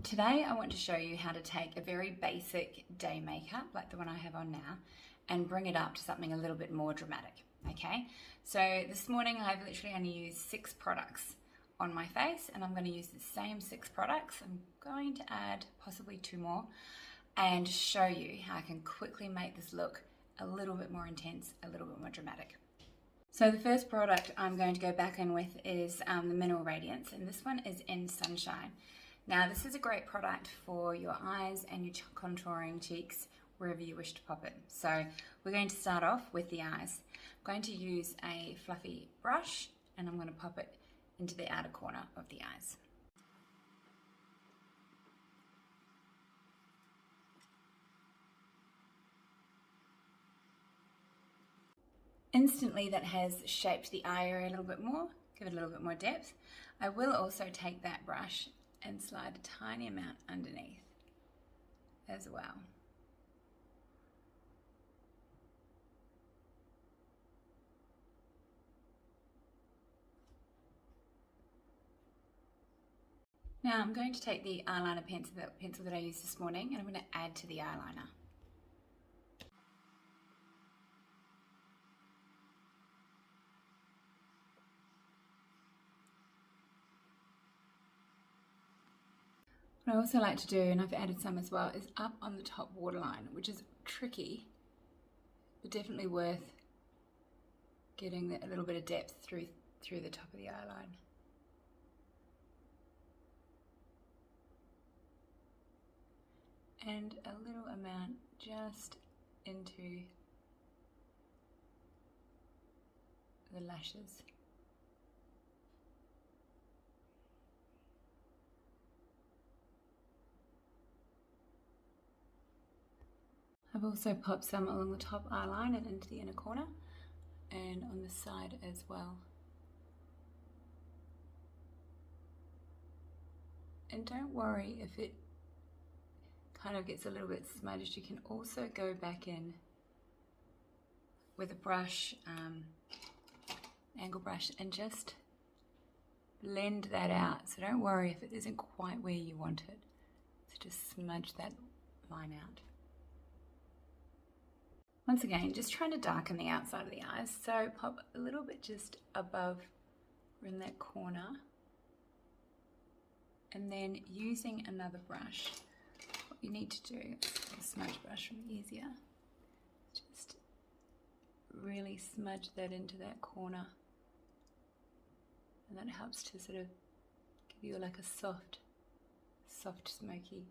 Today I want to show you how to take a very basic day makeup like the one I have on now and bring it up to something a little bit more dramatic, okay? So this morning I've literally only used 6 products on my face, and I'm going to use the same 6 products. I'm going to add possibly 2 more and show you how I can quickly make this look a little bit more intense, a little bit more dramatic. So the first product I'm going to go back in with is the Mineral Radiance, and this one is in Sunshine. Now this is a great product for your eyes and your contouring cheeks, wherever you wish to pop it. So we're going to start off with the eyes. I'm going to use a fluffy brush and I'm going to pop it into the outer corner of the eyes. Instantly that has shaped the eye area a little bit more, give it a little bit more depth. I will also take that brush and slide a tiny amount underneath as well. Now I'm going to take the eyeliner pencil that I used this morning, and I'm going to add to the eyeliner. What I also like to do, and I've added some as well, is up on the top waterline, which is tricky, but definitely worth getting a little bit of depth through the top of the eyeline. And a little amount just into the lashes. I've also popped some along the top eyeline and into the inner corner and on the side as well. And don't worry if it kind of gets a little bit smudged. You can also go back in with a brush, angle brush, and just blend that out. So don't worry if it isn't quite where you want it. So just smudge that line out. Once again, just trying to darken the outside of the eyes. So pop a little bit just above or in that corner. And then using another brush, what you need to do, a smudge brush would be easier, just really smudge that into that corner. And that helps to sort of give you like a soft smoky.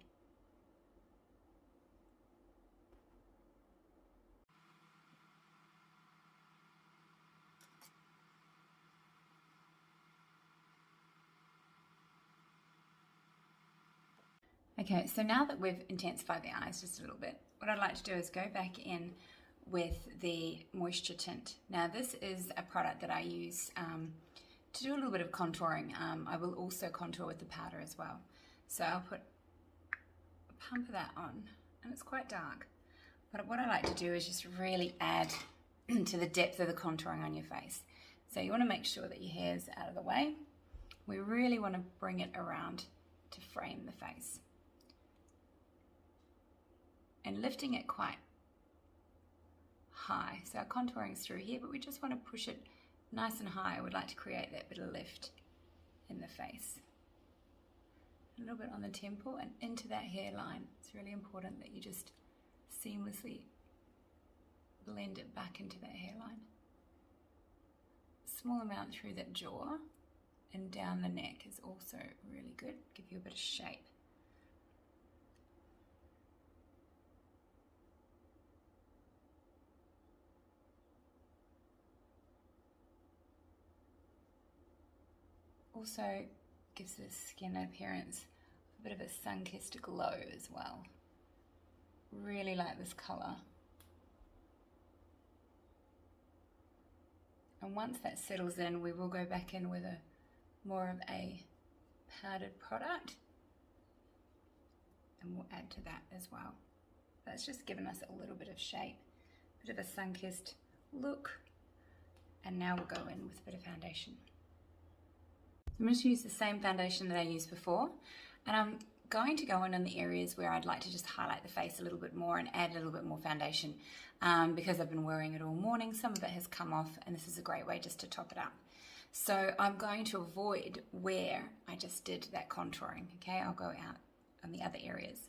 Okay, so now that we've intensified the eyes just a little bit, what I'd like to do is go back in with the Moisture Tint. Now this is a product that I use to do a little bit of contouring. I will also contour with the powder as well. So I'll put a pump of that on, and it's quite dark. But what I like to do is just really add to the depth of the contouring on your face. So you want to make sure that your hair's out of the way. We really want to bring it around to frame the face. And lifting it quite high. So our contouring is through here, but we just want to push it nice and high. We'd like to create that bit of lift in the face. A little bit on the temple and into that hairline. It's really important that you just seamlessly blend it back into that hairline. Small amount through that jaw and down the neck is also really good. Give you a bit of shape. Also gives the skin appearance a bit of a sun-kissed glow as well. Really like this colour. And once that settles in, we will go back in with more of a powdered product, and we'll add to that as well. That's just given us a little bit of shape, a bit of a sun-kissed look, and now we'll go in with a bit of foundation. I'm going to use the same foundation that I used before, and I'm going to go in the areas where I'd like to just highlight the face a little bit more and add a little bit more foundation. Because I've been wearing it all morning, some of it has come off, and this is a great way just to top it up. So I'm going to avoid where I just did that contouring, okay? I'll go out on the other areas.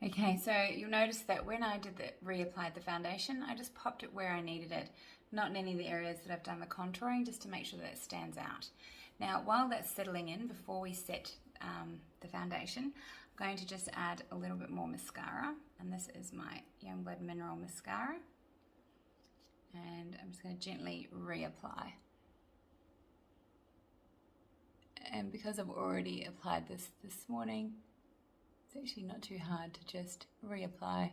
Okay, so you'll notice that when I reapplied the foundation, I just popped it where I needed it, not in any of the areas that I've done the contouring, just to make sure that it stands out. Now, while that's settling in, before we set the foundation, I'm going to just add a little bit more mascara, and this is my Youngblood Mineral Mascara, and I'm just going to gently reapply. And because I've already applied this morning, it's actually not too hard to just reapply.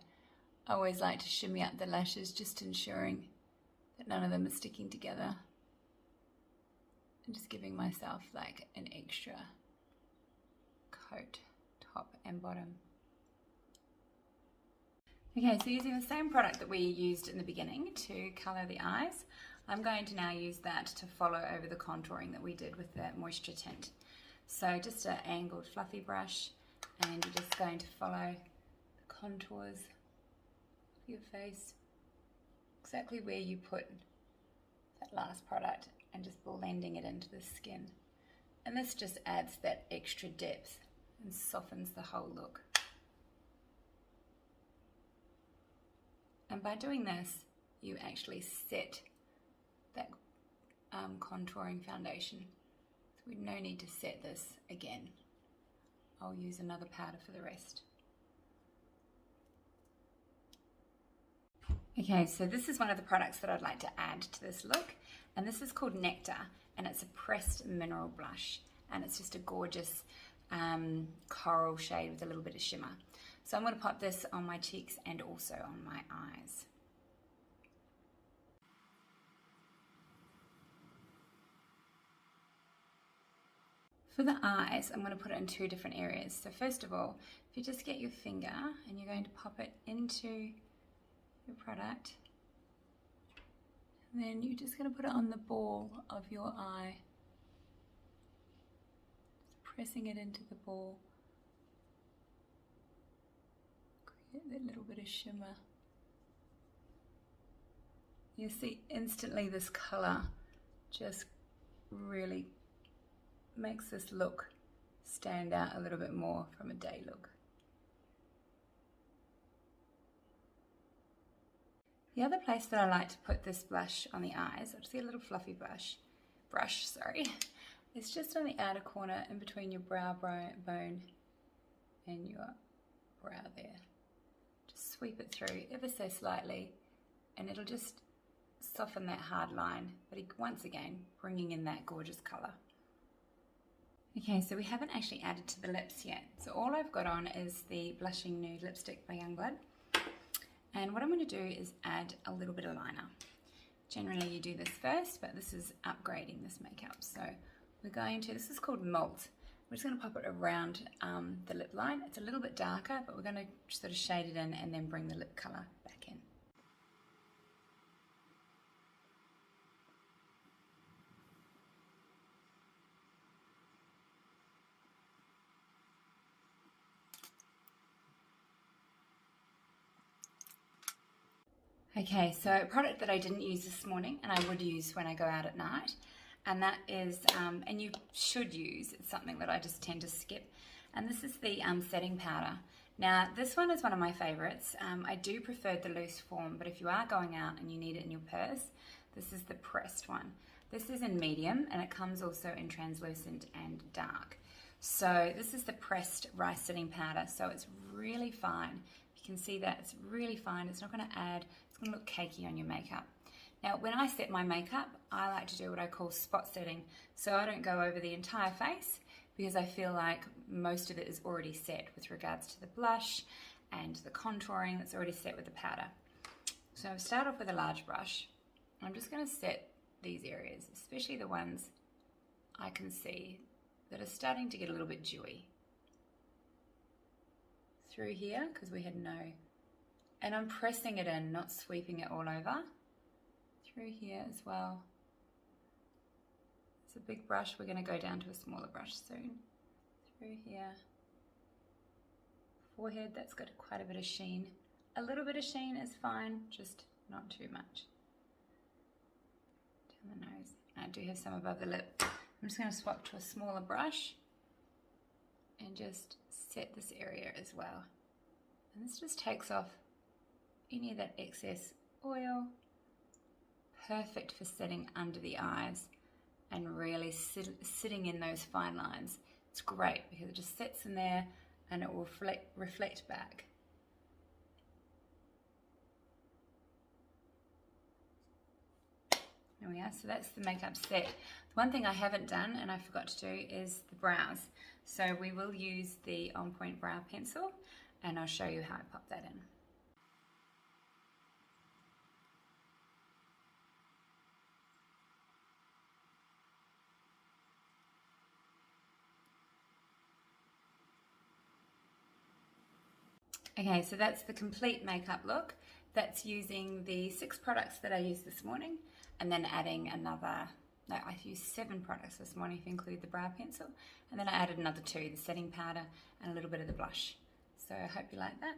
I always like to shimmy up the lashes, just ensuring that none of them are sticking together. And just giving myself like an extra coat, top and bottom. Okay, so using the same product that we used in the beginning to colour the eyes, I'm going to now use that to follow over the contouring that we did with the moisture tint. So just an angled fluffy brush, and you're just going to follow the contours of your face, exactly where you put that last product, and just blending it into the skin. And this just adds that extra depth and softens the whole look. And by doing this, you actually set that contouring foundation. So we no need to set this again. I'll use another powder for the rest. Okay, so this is one of the products that I'd like to add to this look, and this is called Nectar, and it's a pressed mineral blush, and it's just a gorgeous coral shade with a little bit of shimmer. So I'm going to pop this on my cheeks and also on my eyes. For the eyes, I'm going to put it in two different areas. So first of all, if you just get your finger and you're going to pop it into your product, and then you're just going to put it on the ball of your eye, pressing it into the ball, create that little bit of shimmer. You see instantly this colour just really makes this look stand out a little bit more from a day look. The other place that I like to put this blush on the eyes, I'll just get a little fluffy brush, it's just on the outer corner in between your brow bone and your brow there. Just sweep it through ever so slightly, and it'll just soften that hard line, but once again, bringing in that gorgeous colour. Okay, so we haven't actually added to the lips yet. So all I've got on is the Blushing Nude lipstick by Youngblood. And what I'm going to do is add a little bit of liner. Generally you do this first, but this is upgrading this makeup. So we're going to, this is called Malt. We're just going to pop it around the lip line. It's a little bit darker, but we're going to sort of shade it in and then bring the lip colour back in. Okay, so a product that I didn't use this morning and I would use when I go out at night, and that is, and you should use, it's something that I just tend to skip, and this is the setting powder. Now this one is one of my favourites. I do prefer the loose form, but if you are going out and you need it in your purse, this is the pressed one. This is in medium, and it comes also in translucent and dark. So this is the pressed rice setting powder, so it's really fine. You can see that it's really fine. It's not going to add, it's going to look cakey on your makeup. Now when I set my makeup, I like to do what I call spot setting. So I don't go over the entire face because I feel like most of it is already set with regards to the blush and the contouring that's already set with the powder. So I'll start off with a large brush. I'm just going to set these areas, especially the ones I can see that are starting to get a little bit dewy. Through here, because we had no, and I'm pressing it in, not sweeping it all over. Through here as well. It's a big brush, we're going to go down to a smaller brush soon. Through here. Forehead, that's got quite a bit of sheen. A little bit of sheen is fine, just not too much. Down the nose. I do have some above the lip. I'm just going to swap to a smaller brush and just set this area as well. And this just takes off any of that excess oil. Perfect for sitting under the eyes and really sitting in those fine lines. It's great because it just sits in there and it will reflect back. There we are, so that's the makeup set. The one thing I haven't done and I forgot to do is the brows. So we will use the On Point Brow Pencil and I'll show you how I pop that in. Okay, so that's the complete makeup look. That's using the 6 products that I used this morning and then adding another, no, I used 7 products this morning if you include the brow pencil, and then I added another 2, the setting powder and a little bit of the blush. So I hope you like that.